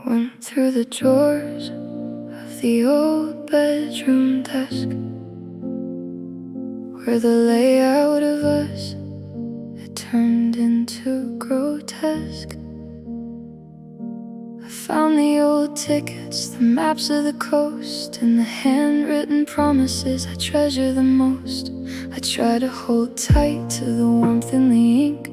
Went through the drawers of the old bedroom desk, where the layout of us had turned into grotesque. I found the old tickets, the maps of the coast, and the handwritten promises I treasure the most. I try to hold tight to the warmth in the ink,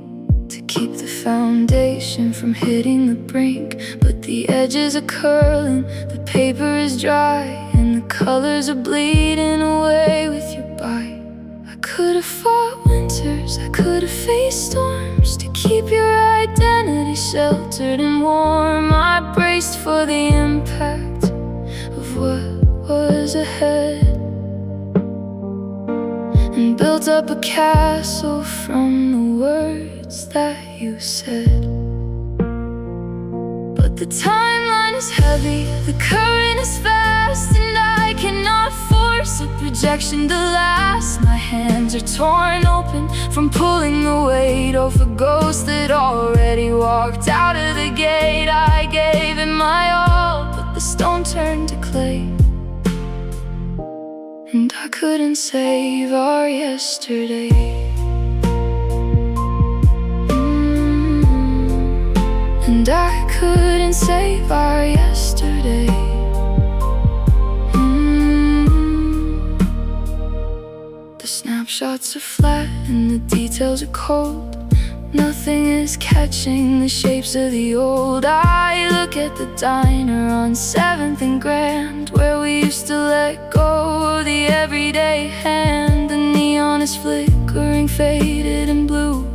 to keep the foundation from hitting the brink. But the edges are curling, the paper is dry, and the colors are bleeding away with your bite. I could have fought winters, I could have faced storms, to keep your identity sheltered and warm. I braced for the impact of what was ahead, and built up a castle from the words that you said. But the timeline is heavy, the current is fast, and I cannot force a projection to last. My hands are torn open from pulling the weight of a ghost that already walked out of the gate. I gave it my all, but the stone turned to clay, and I couldn't save our yesterday. And I couldn't save our yesterday. The snapshots are flat and the details are cold. Nothing is catching the shapes of the old. I look at the diner on 7th and Grand, where we used to let go of the everyday hand. The neon is flickering, faded and blue,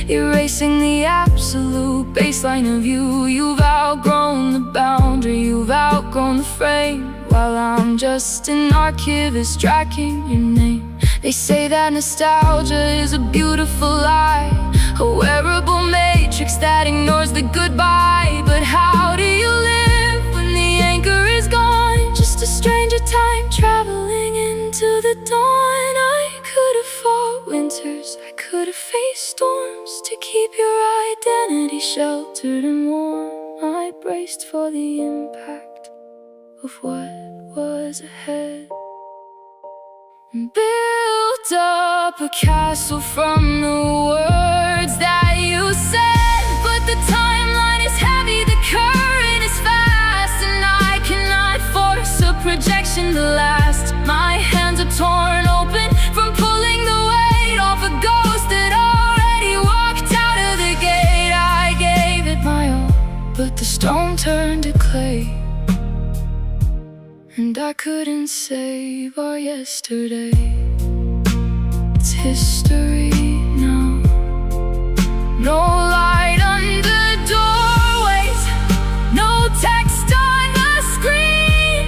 erasing the absolute baseline of you. You've outgrown the boundary, you've outgrown the frame, while I'm just an archivist tracking your name. They say that nostalgia is a beautiful lie, a wearable matrix that ignores the goodbye. But how do you live when the anchor is gone? Just a stranger time traveling into the dawn. I could have fought winters, I could have faced storms, to keep your identity sheltered and warm. I braced for the impact of what was ahead, and built up a castle from the words that you said. But the timeline is heavy, the current is fast, and I cannot force a projection to last. My hands are torn open from pulling the weight off a ghost that already walked out of the gate. I gave it my all, but the stone turned to clay, and I couldn't save our yesterday. It's history now. No light under doorways, no text on the screen,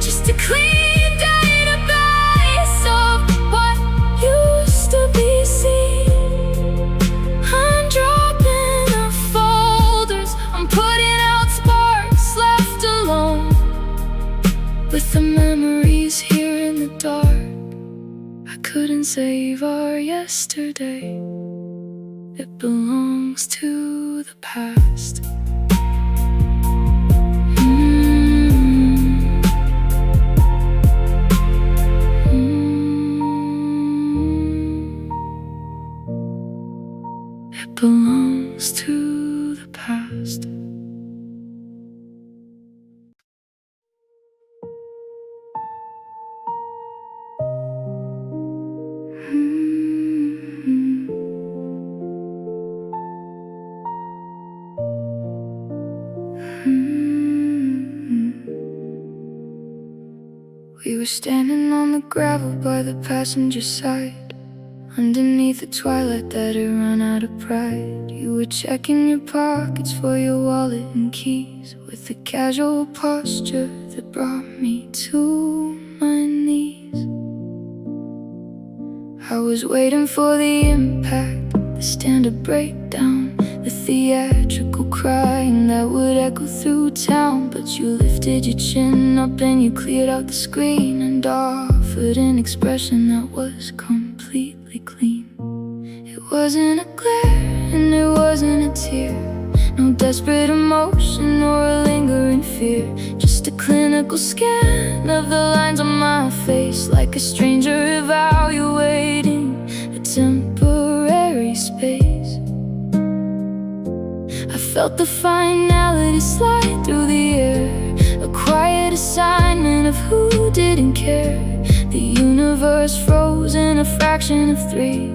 just a clean database of what used to be seen. I'm dropping the folders, I'm putting out sparks, left alone with the memories here in the dark. I couldn't save our yesterday, it belongs to the past. It belongs to the past. We were standing on the gravel by the passenger side, underneath the twilight that had run out of pride. You were checking your pockets for your wallet and keys, with the casual posture that brought me to my knees. I was waiting for the impact, the standard breakdown, the theatrical crying that would echo through town. But you lifted your chin up and you cleared out the screen, and offered an expression that was completely clean. It wasn't a glare and it wasn't a tear, No desperate emotion or a lingering fear, just a clinical scan of the lines on my face, like a stranger evaluating a temporary space. I felt the finality slide through the air, a quiet assignment of who didn't care. The universe froze in a fraction of 3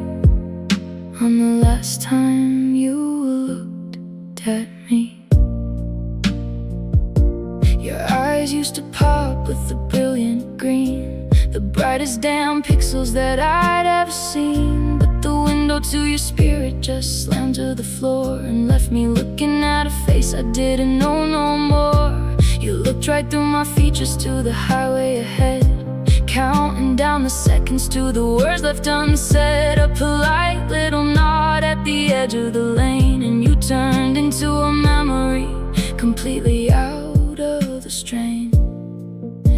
on the last time you looked at me. Your eyes used to pop with the brilliant green, the brightest damn pixels that I'd ever seen. But the window to your spirit just slammed to the floor and left me looking at a face I didn't know no more. You looked right through my features to the highway ahead, counting down the seconds to the words left unsaid. A polite little nod at the edge of the lane, and you turned into a memory, completely out of the strain.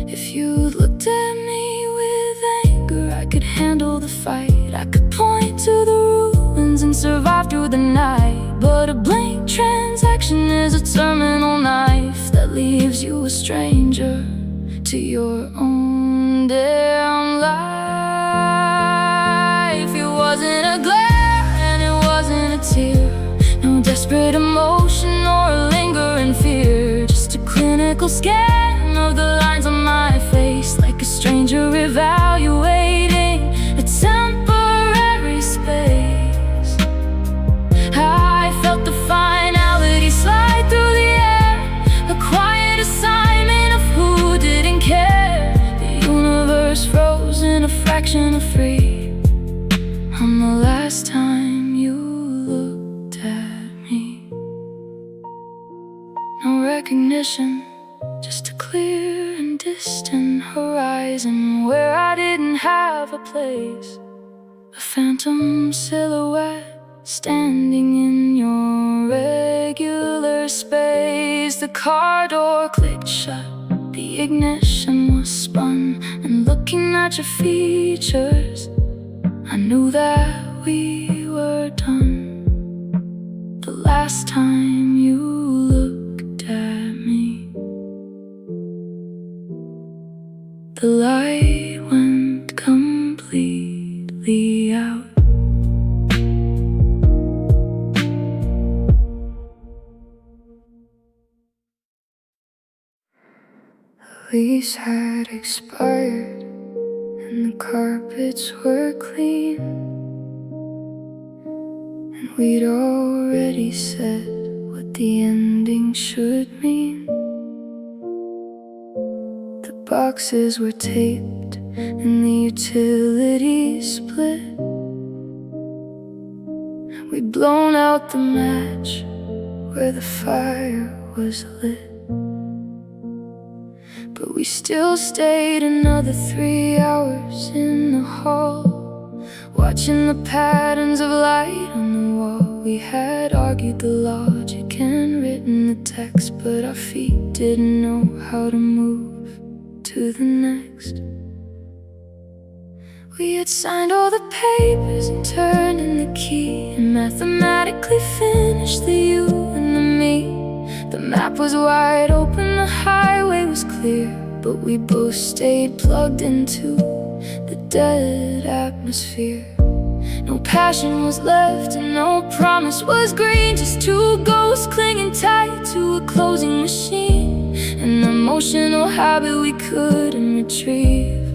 If you looked at me with anger, I could handle the fight. I could point to the ruins and survive through the night. But a blank transaction is a terminal knife that leaves you a stranger to your own damn life. It wasn't a glare and it wasn't a tear, no desperate emotion or a lingering fear, just a clinical scan of the lines on my face, like a stranger evaluating a temporary space. I felt the finality slide through the air, a quiet assignment of who didn't care. The universe froze in a fraction of 3 on the last time you looked at me. No recognition, just a clear and distant horizon where I didn't have a place. A phantom silhouette standing in your regular space. The car door clicked shut, the ignition was spun, and looking at your features, I knew that we were done. The last time you looked at me, the light went completely out. The lease had expired and the carpets were clean, and we'd already said what the ending should mean. The boxes were taped and the utilities split. We'd blown out the match where the fire was lit, but we still stayed another 3 hours in the hall, watching the patterns of light on the wall. We had argued the logic and written the text, but our feet didn't know how to move to the next. We had signed all the papers and turned in the key, and mathematically finished the you and the me. The map was wide open, the highway was clear, but we both stayed plugged into the dead atmosphere. No passion was left and no promise was green, just 2 ghosts clinging tight to a closing machine, an emotional habit we couldn't retrieve.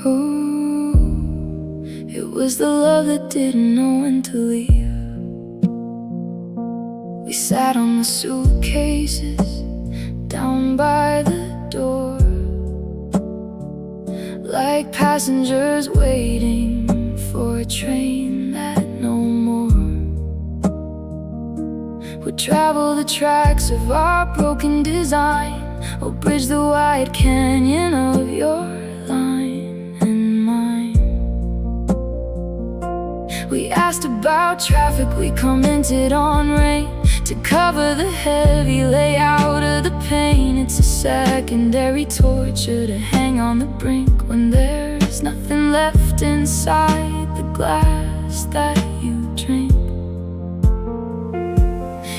Oh, it was the love that didn't know when to leave. We sat on the suitcases down by the door, like passengers waiting for a train that no more would travel the tracks of our broken design, or bridge the wide canyon of your line and mine. We asked about traffic, we commented on rain, to cover the heavy layout of the pain. It's a secondary torture to hang on the brink when there's nothing left inside the glass that you drink.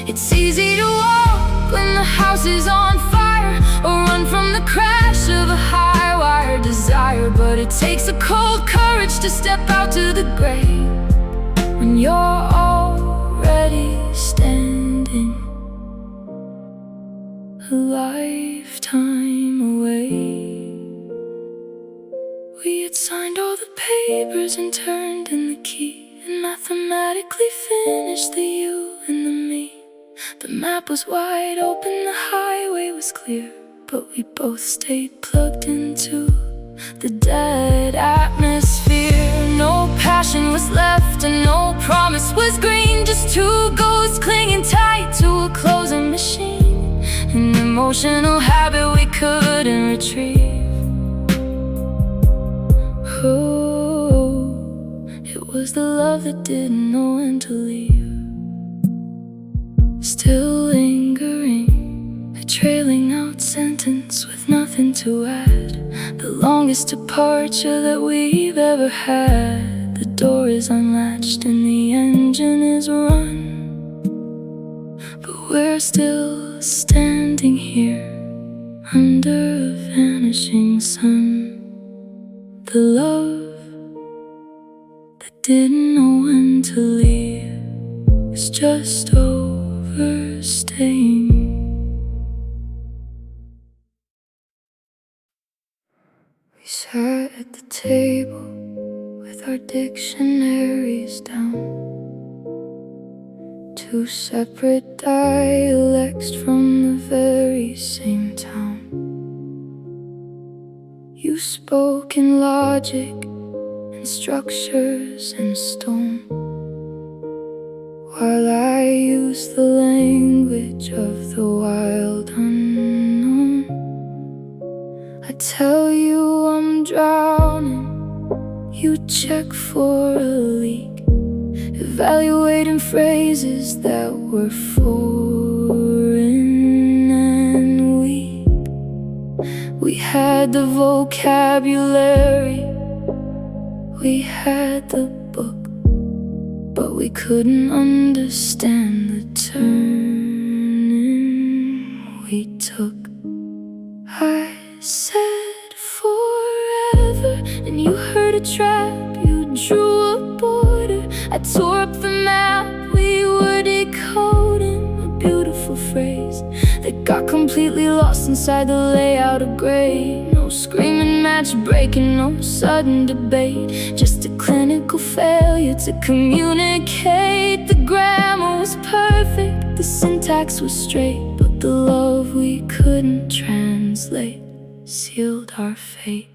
It's easy to walk when the house is on fire, or run from the crash of a high-wire desire. But it takes a cold courage to step out to the grave when you're already standing a lifetime away. We had signed all the papers and turned in the key, and mathematically finished the you and the me. The map was wide open, the highway was clear, but we both stayed plugged into the dead atmosphere. No passion was left and no promise was green, just two ghosts clinging tight to a closing machine, an emotional habit we couldn't retrieve. Oh, it was the love that didn't know when to leave. Still lingering, a trailing out sentence with nothing to add. The longest departure that we've ever had. The door is unlatched and the engine is run, but we're still standing here under a vanishing sun. The love that didn't know when to leave was just overstaying. We sat at the table with our dictionaries down, two separate dialects from the very same town. You spoke in logic and structures and stone, while I used the language of the wild unknown. I tell you I'm drowning, you check for a leak, evaluating phrases that were foreign and weak. We had the vocabulary, we had the book, but we couldn't understand the turning we took. I said forever, and you heard a trap, you drew a border. I tore up the map, we were decoding a beautiful phrase that got completely lost inside the layout of gray. No screaming match breaking, no sudden debate, just a clinical failure to communicate. The grammar was perfect, the syntax was straight, but the love we couldn't translate sealed our fate.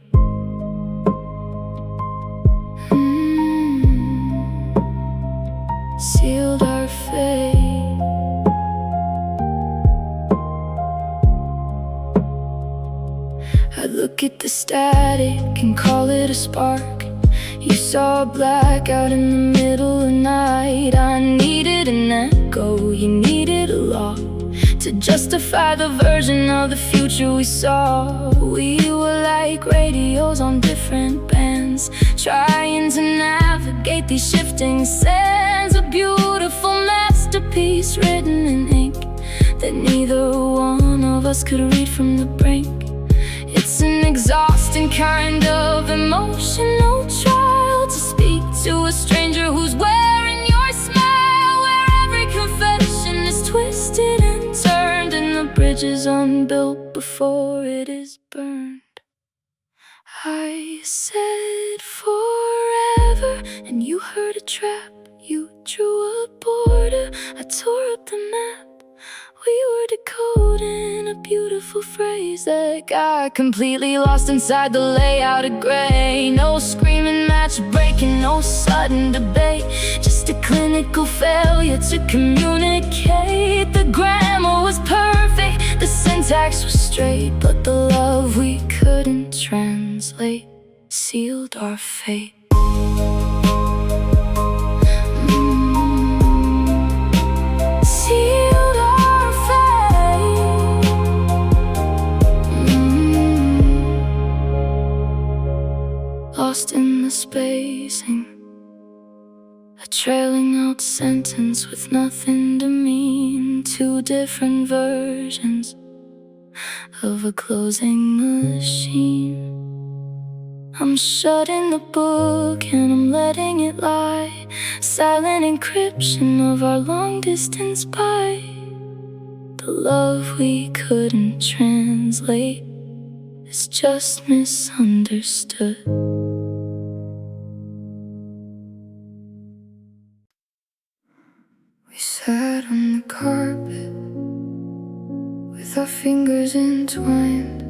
Sealed our fate. I'd look at the static and call it a spark. You saw a blackout in the middle of the night. I needed an echo, you needed a law to justify the version of the future we saw. We were like radios on different bands, trying to navigate these shifting sands. A beautiful masterpiece written in ink that neither one of us could read from the brink. It's an exhausting kind of emotional trial to speak to a stranger who's wearing your smile, where every confession is twisted and turned, and the bridge is unbuilt before it is burned. I said forever, and you heard a trap, you drew a border. I tore up the map, we were decoding a beautiful phrase that got completely lost inside the layout of gray. No screaming match breaking, no sudden debate, just a clinical failure to communicate. The grammar was perfect, the syntax was straight, but the love we couldn't translate sealed our fate. Sealed our fate. Lost in the spacing, a trailing out sentence with nothing to mean two different versions of a closing machine. I'm shutting the book and I'm letting it lie, silent encryption of our long distance by. The love we couldn't translate is just misunderstood. We sat on the carpet with our fingers entwined,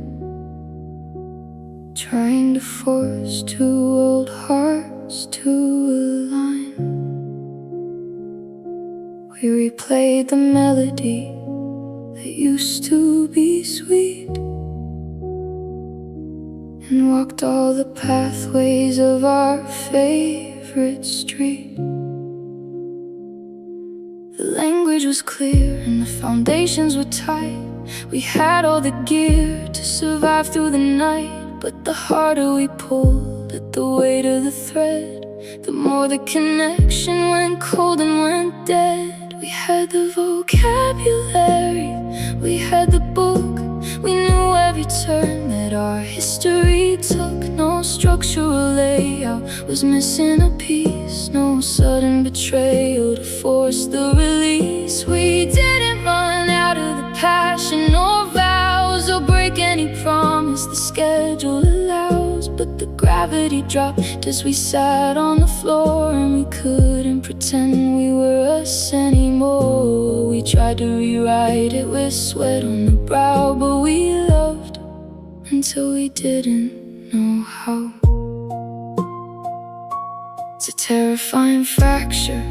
trying to force two old hearts to align. We replayed the melody that used to be sweet, and walked all the pathways of our favorite street. The language was clear and the foundations were tight. We had all the gear to survive through the night. But the harder we pulled at the weight of the thread, the more the connection went cold and went dead. We had the vocabulary, we had the book, we knew every turn that our history took. No structural layout was missing a piece, no sudden betrayal to force the release. We didn't run out of the passion or vows or break any promise the schedule allows. But the gravity dropped as we sat on the floor, and we couldn't pretend we were us anymore. We tried to rewrite it with sweat on the brow, but we loved until we didn't know how. It's a terrifying fracture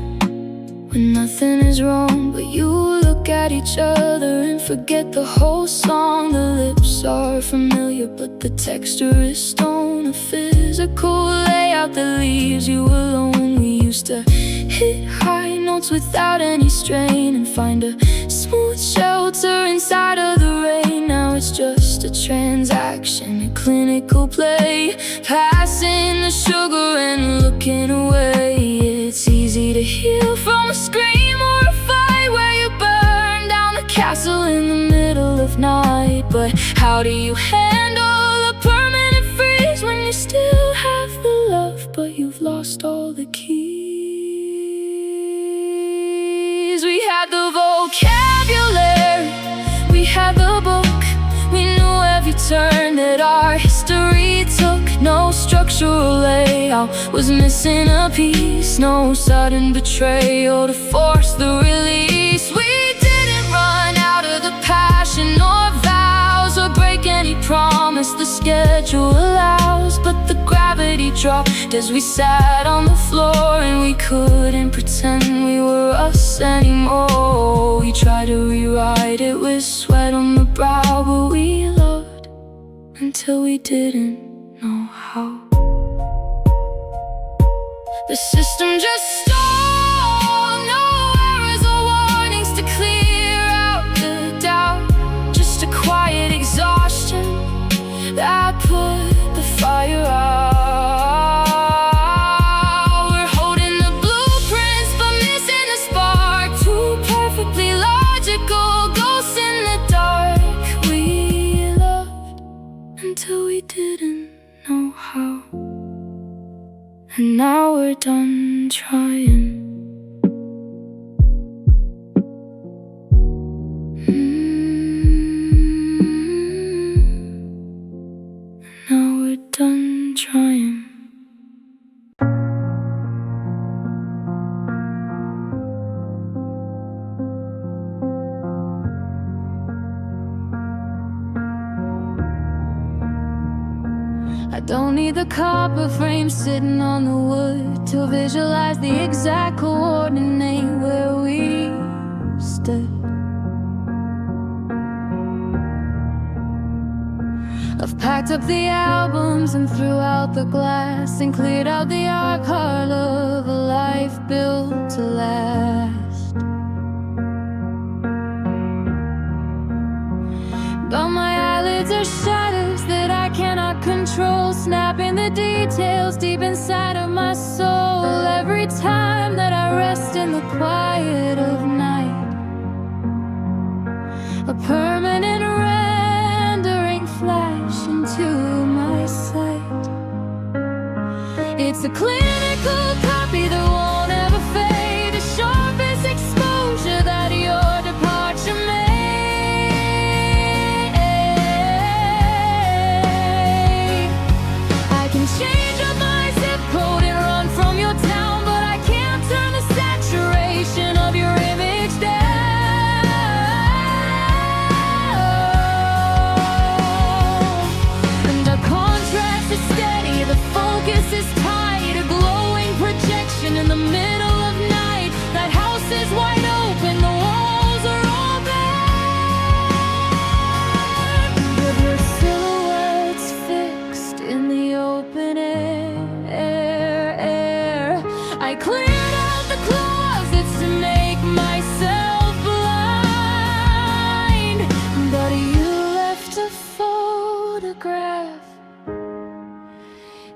when nothing is wrong, but you look at each other and forget the whole song. The lips are familiar, but the texture is stone. A physical layout that leaves you alone. We used to hit high notes without any strain and find a smooth shelter inside of the rain. Now it's just a transaction, a clinical play, passing the sugar and looking away. It's easy to heal from a scream or a fight where you burn down the castle in the middle of night. But how do you handle a permanent freeze when you still have the love, but you've lost all the keys? We had the vocabulary, we had the book, we knew every turn that our history took. No structural layout was missing a piece, no sudden betrayal to force the release. We didn't run out of the passion or vows or break any promise the schedule allows. But the gravity dropped as we sat on the floor, and we couldn't pretend we were us anymore. We tried to rewrite it with sweat on the brow, but we loved until we didn't know how. The system just stalled, no errors or warnings to clear out the doubt. Just a quiet exhaustion that put the fire out. We're holding the blueprints but missing the spark. Two perfectly logical ghosts in the dark. We loved until we didn't know how, and now we're done trying. Now we're done trying. I don't need the copper frame sitting on the wood to visualize the exact coordinate where we stood. I've packed up the albums and threw out the glass and cleared out the archive of a life built to last. But my eyelids are shadows that I cannot control, snapping the details deep inside of my soul. Every time that I rest in the quiet of night, a permanent rendering flash into my sight. It's a clinical copy that won't ever fade, the sharpest exposure that your departure made. I can change up my zip code and run from your town, but I can't turn the saturation of your image down. And the contrast is steady, the focus is tight, a glowing projection in the middle of night. That house is wide open, the walls are all bare, but your silhouette's fixed in the open air. I cleared out the closets to make myself blind, but you left a photograph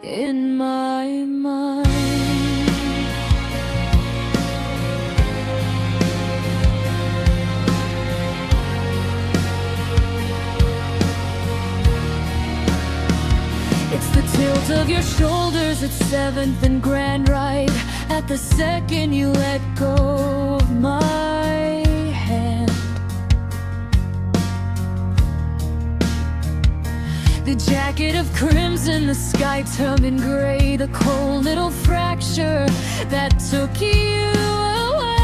in my mind. It's the tilt of your shoulders at 7th and Grand Ride, at the second you let go of my hand. The jacket of crimson, the sky turban gray, the cold little fracture that took you away.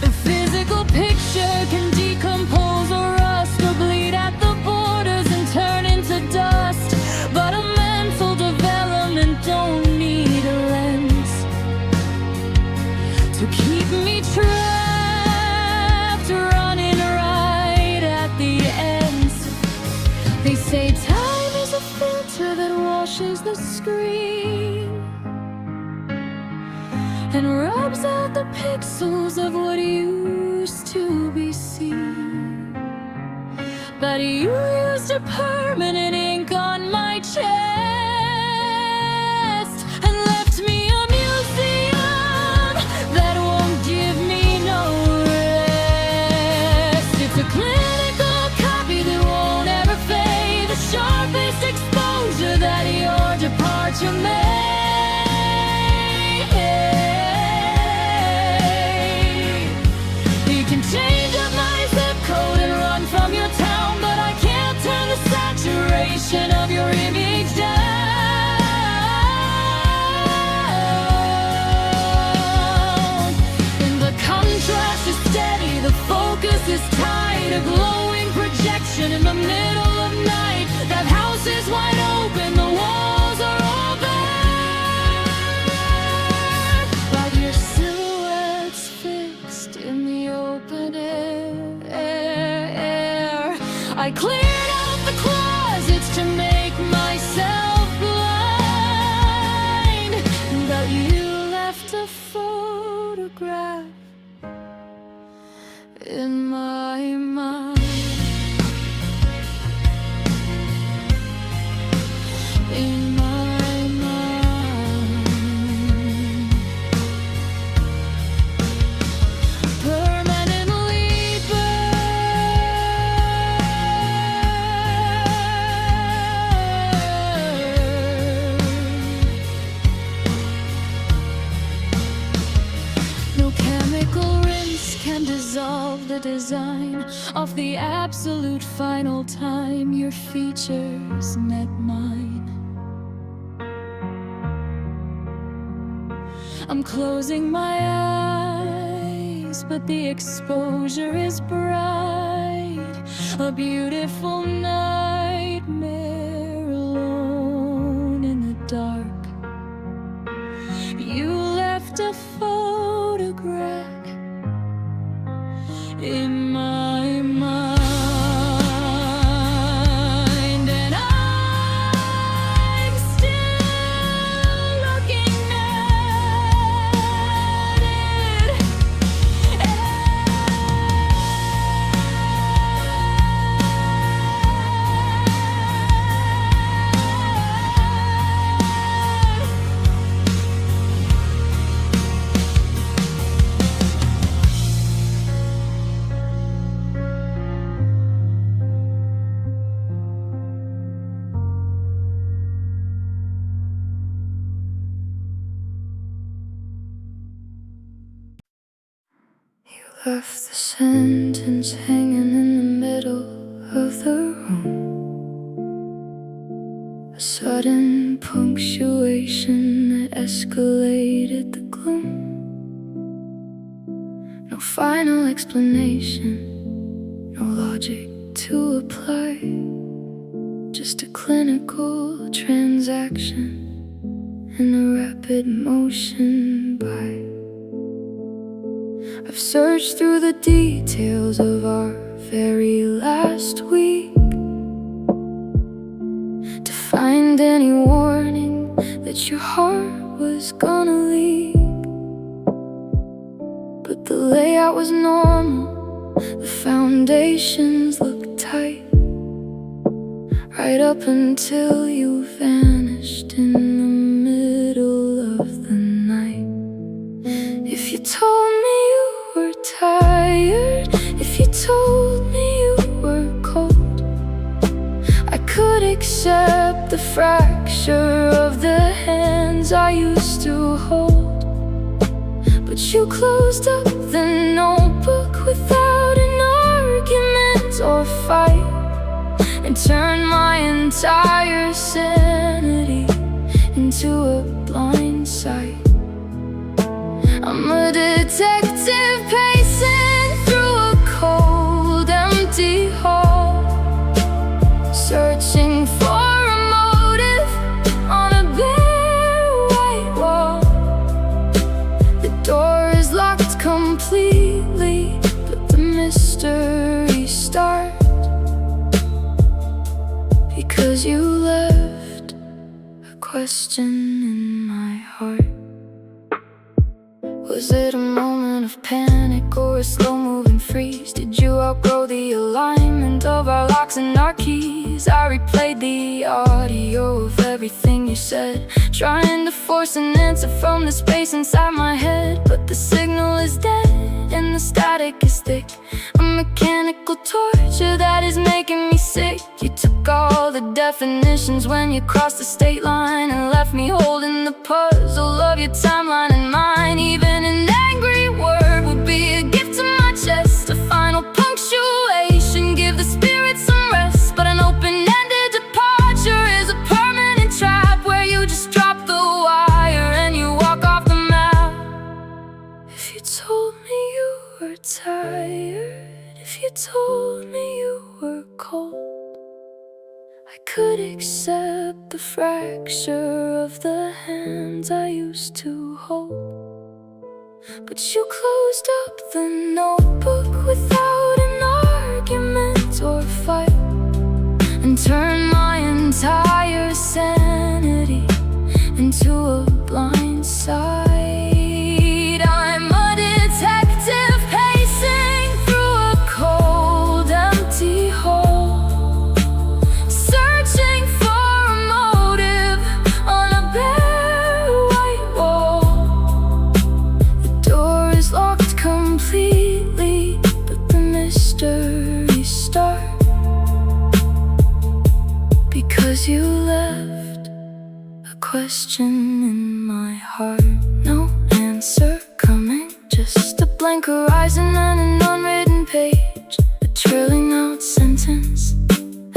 The physical picture can decompose or rust or bleed at the borders and turn into dust, but a mental development don't need a lens to keep me trapped, running right at the ends. They say time is a filter that washes the screen and rubs out the pixels of what used to be seen. But you used a permanent ink on my chest and left me a museum that won't give me no rest. It's a clinical copy that won't ever fade, the sharpest exposure that your departure made. You can change up my zip code and run from your town, but I can't turn the saturation of your image down. And the contrast is steady, the focus is tight, a glowing projection in the middle of night. That house is wide open, the walls are all bare, but your silhouette's fixed in the open air. I cleared out the closets to make myself blind, but you left a photograph in my mind. In my mind, permanently burned. No chemical rinse can dissolve the design of the absolute final time your features met mine. I'm closing my eyes, but the exposure is bright, a beautiful nightmare alone in the dark. You left a photograph in my mind, and I'm still looking at it. Left the sentence hanging in the middle of the room. A sudden punctuation that escalated the gloom. No final explanation, no logic to apply. Just a clinical transaction and a rapid motion by. I've searched through the details of our very last week to find any warning that your heart was gonna leak. But the layout was normal, the foundations looked tight, right up until you vanished in the middle of the night. If you told me you were tired, if you told me you were cold, I could accept the fracture of the hands I used to hold. But you closed up the notebook without an argument or fight, and turned my entire sanity into a blind sight. I'm a detective pacing through a cold, empty hall, searching for a motive on a bare white wall. The door is locked completely, but the mystery starts because you left a question in my heart. Was it a moment of panic or a slow-moving freeze? Did you outgrow the alignment of our locks and our keys? I replayed the audio of everything you said, trying to force an answer from the space inside my head. But the signal is dead and the static is thick, a mechanical torture that is making me sick. You took all the definitions when you crossed the state line and left me holding the puzzle of your timeline and mine. Even an angry word would be a gift to my chest, a final punctuation, give the spirit some rest. But an open-ended departure is a permanent trap where you just drop the wire and you walk off the map. If you told me you were tired, if you told me you were cold, I could accept the fracture of the hands I used to hold. But you closed up the notebook without an argument or fight, and turned my entire sanity into a blind sight. I'm a detective pacing through a cold, empty hall, searching for a motive on a bare white wall. The door is locked completely, but the mystery starts because you left a question in my heart. No answer coming, just a blank horizon and an unwritten page, a trailing out sentence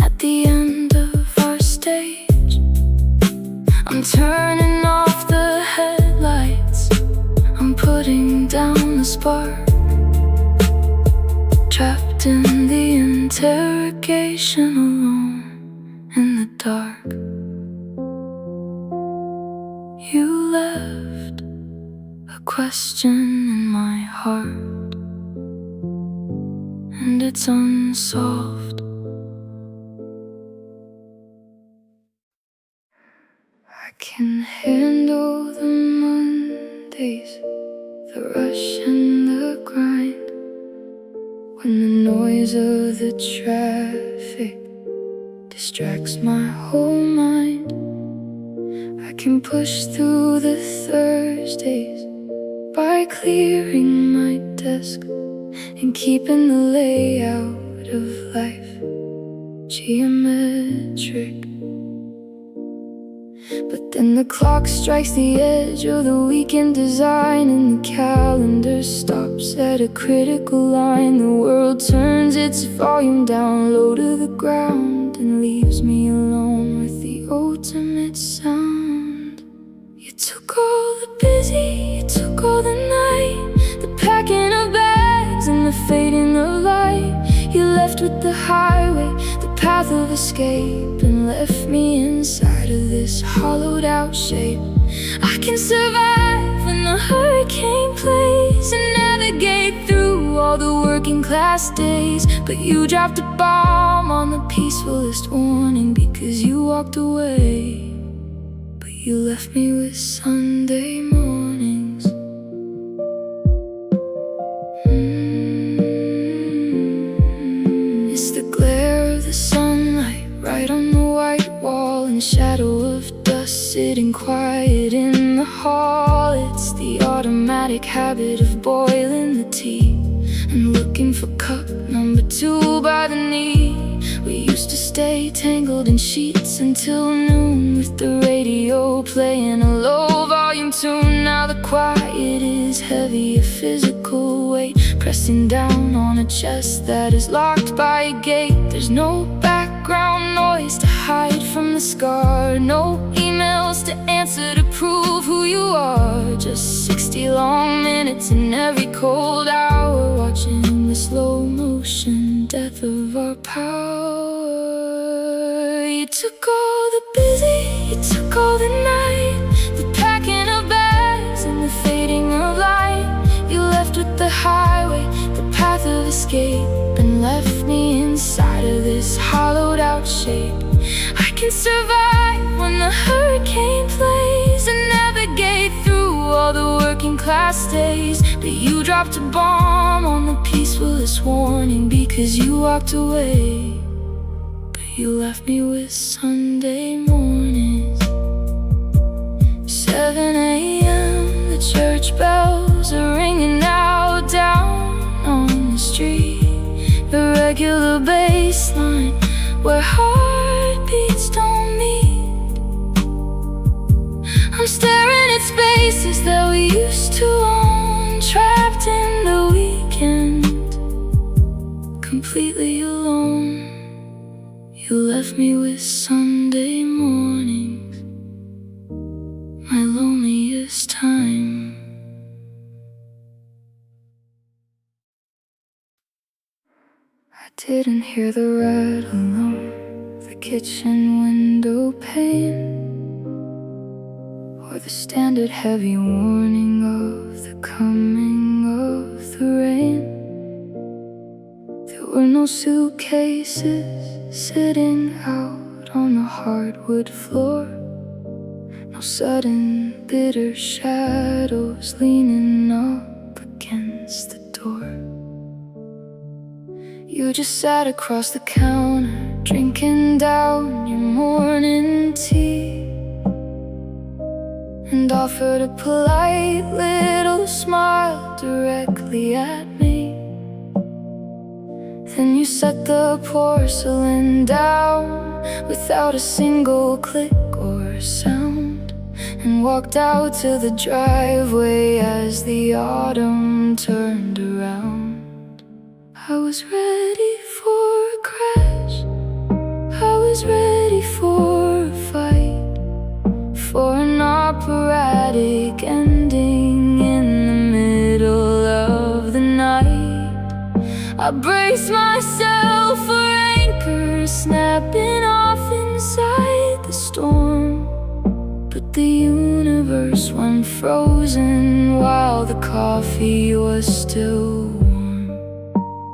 at the end of our stage. I'm turning off the headlights, I'm putting down the spark, trapped in the interrogation, alone in the dark. You left a question in my heart, and it's unsolved. I can handle the Mondays, the rush and the grind, when the noise of the traffic distracts my whole mind. I can push through the Thursdays by clearing my desk and keeping the layout of life geometric. But Then the clock strikes the edge of the weekend design, and the calendar stops at a critical line. The world turns its volume down low to the ground and leaves me alone with the ultimate sound. You took all the busy, you took all the night, the packing of bags and the fading of light. You left with the highway, the path of escape, and left me inside of this hollowed out shape. I can survive when the hurricane plays and navigate through all the working class days. But you dropped a bomb on the peacefulest warning, because you walked away, but you left me with Sunday mornings. It's the glare of the sunlight right on the white wall, and shadow of dust sitting quiet in the hall. It's the automatic habit of boiling the tea and looking for cup number 2 by the knee. We used to stay tangled in sheets until noon, with the radio playing a low volume tune. Now the quiet is heavy, a physical weight pressing down on a chest that is locked by a gate. There's no background noise to hide from the scar, no emails to answer to prove who you are. Just 60 long minutes in every cold hour, watching the slow motion death of our power. You took all the busy, you took all the night, the packing of bags and the fading of light. You left with the highway, the path of escape, and left me inside of this hollowed out shape. I can survive when the hurricane plays and navigate through all the working class days. But you dropped a bomb on the peacefulest warning, because you walked away, but you left me with Sunday mornings. 7 a.m. the church bells are ringing out down on the street, the regular bass line where heartbeats don't meet. I'm staring at spaces that we used to own, trapped in the weekend, completely alone. You left me with Sunday mornings, my loneliest time. I didn't hear the rattle of the kitchen window pane, or the standard heavy warning of the coming of the rain. There were no suitcases sitting out on the hardwood floor, no sudden bitter shadows leaning up against the door. You just sat across the counter, drinking down your morning tea, and offered a polite little smile directly at me. Then you set the porcelain down without a single click or sound, and walked out to the driveway as the autumn turned around. I was ready for a crash, I was ready for a fight, for an operatic ending in the middle of the night. I braced myself for anchors snapping off inside the storm, but the universe went frozen while the coffee was still warm.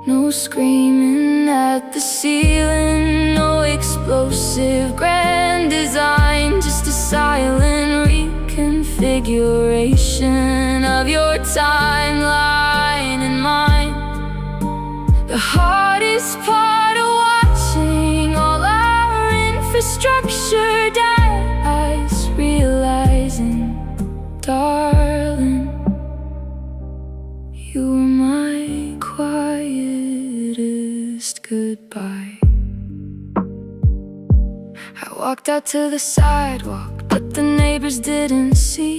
No screaming at the ceiling, no explosive grand design, just a silent reconfiguration of your timeline and mine. The hardest part of watching all our infrastructure die is realizing, darling, you were my quietest goodbye. I walked out to the sidewalk, but the neighbors didn't see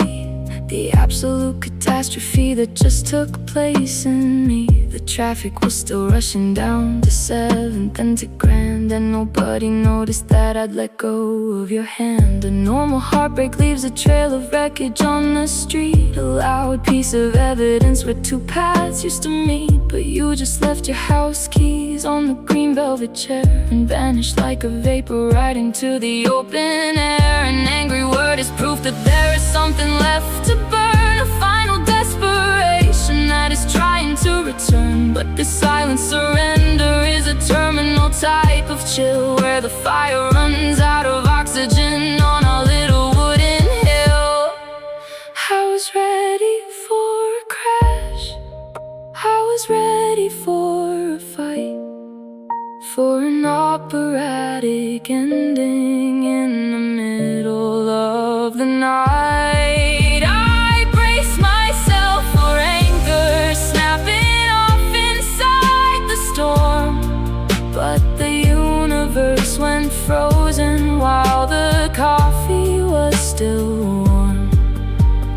the absolute catastrophe that just took place in me. The traffic was still rushing down to 7th and to Grand, and nobody noticed that I'd let go of your hand. A normal heartbreak leaves a trail of wreckage on the street, a loud piece of evidence where two paths used to meet. But you just left your house keys on the green velvet chair and vanished like a vapor right into the open air. An angry word is proof that there is something left to burn, a final desperation that is trying to return. But this silent surrender is a terminal type of chill, where the fire runs out of oxygen on a little wooden hill. I was ready for a crash, I was ready for a fight, for an operatic ending in the middle of the night. I braced myself for anger snapping off inside the storm, but the universe went frozen while the coffee was still warm.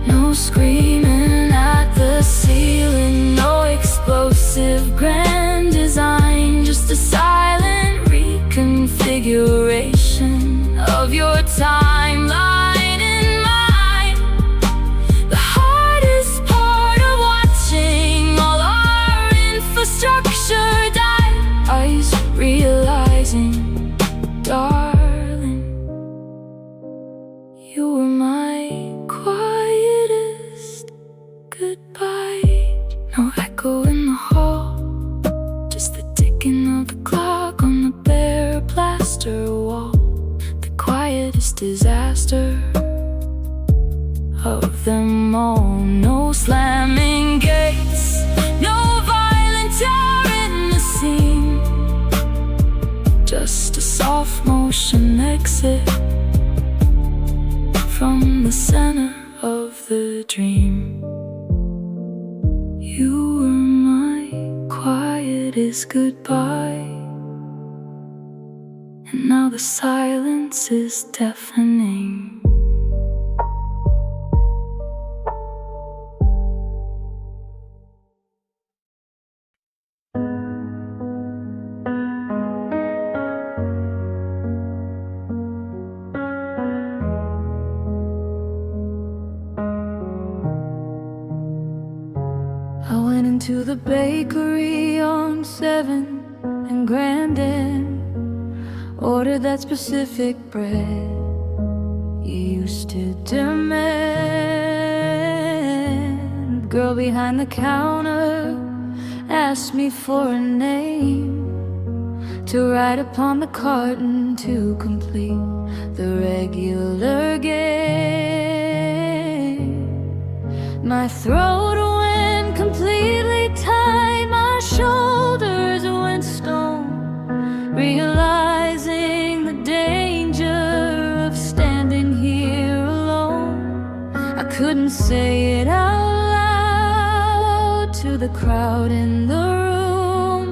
No screaming at the ceiling, no explosive grand design, just a silent reconfiguration of your timeline in mine. The hardest part of watching all our infrastructure die is realizing, darling, you were my quietest goodbye. No echo in the hall, just the ticking of the clock on the bare plaster wall. The quietest disaster of them all. No slamming gates, no violent terror in the scene, just a soft motion exit from the center of the dream. You were my quietest goodbye, and now the silence is deafening. I went into the bakery on 7th and Grandin, ordered that specific bread you used to demand. The girl behind the counter asked me for a name to write upon the carton to complete the regular game. My throat went completely tight, my shoulders went stone, realizing the danger of standing here alone. I couldn't say it out loud to the crowd in the room.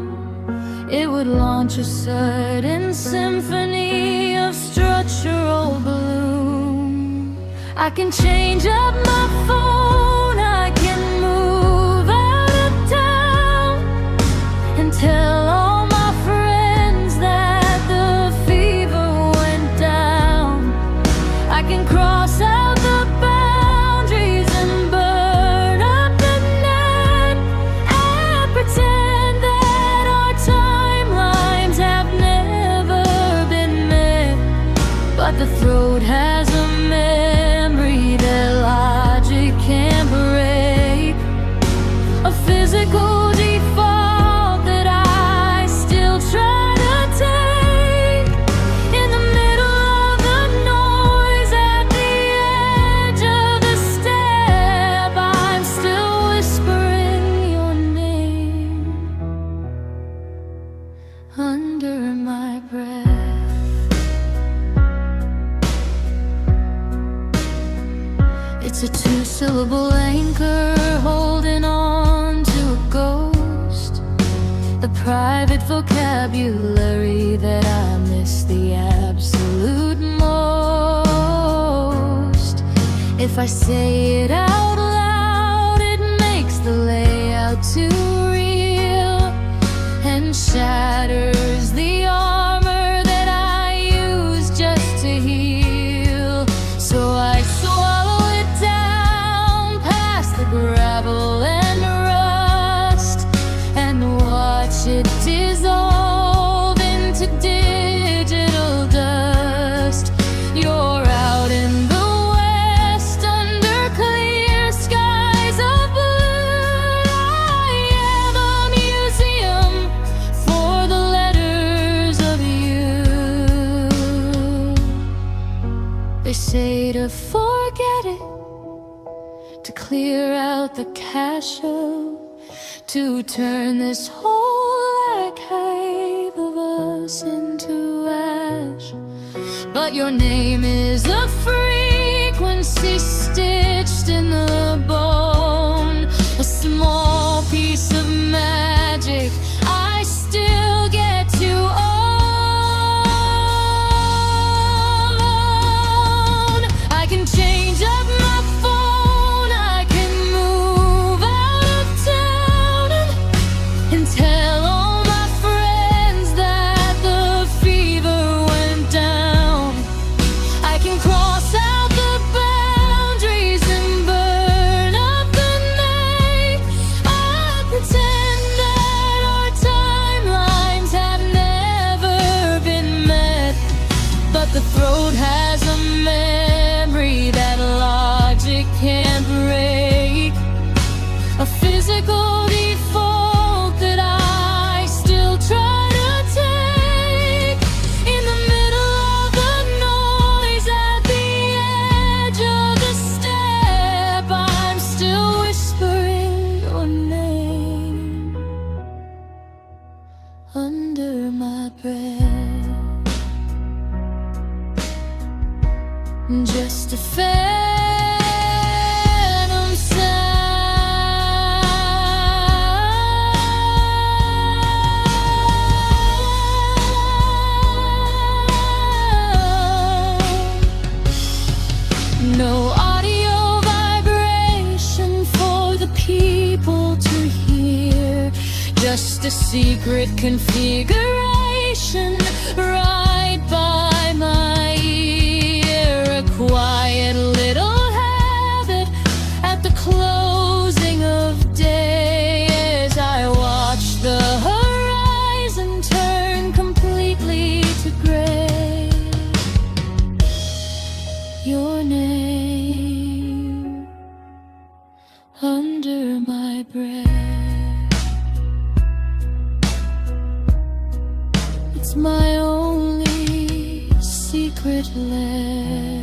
It would launch a sudden symphony of structural bloom. I can change up my phone, I can move out of town and tell all my friends that the fever went down. I can cross out the boundaries and burn up the net and pretend that our timelines have never been met. But the throat has a memory that logic can't break, a physical default that I still try to take. In the middle of the noise, at the edge of the step, I'm still whispering your name under my breath. It's a two-syllable anchor holding on to a ghost, the private vocabulary that I miss the absolute most. If I say it out loud, it makes the layout too real and shatters the armor that I use just to heal. So I swallow it down past the gravel and rust and watch it dissolve into digital dust. You're out in the west under clear skies of blue. I am a museum for the letters of you. They say to forget it, to clear out the cache, to turn this whole archive of us into ash. But your name is a frequency stitched in the bone, a small piece of magic I still get to own. I can change up my phone, I can move out of town and tell all my friends that the fever went down. I can cross out the boundaries and burn up the night. I pretend that our timelines have never been met, but the throat has a memory that logic can't break, a physical default that I still try to take. In the middle of the noise, at the edge of the step, I'm still whispering your name under my breath. Just a phantom sound. No audio vibration for the people to hear, just a secret configuration right by my ear. A quiet little habit at the closing of day as I watch the horizon turn completely to gray. Your name under my breath. It's my only secret left.